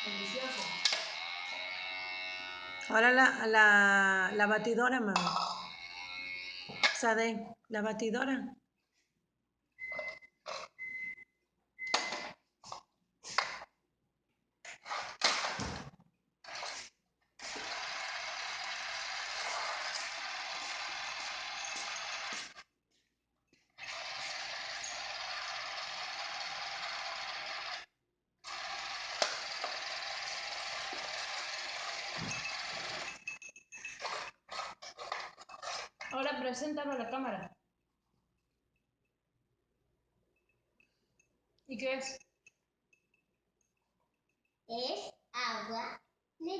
Delicioso. Ahora la batidora, mami. Sade, la batidora. Ahora preséntalo a la cámara. ¿Y qué es? Es agua de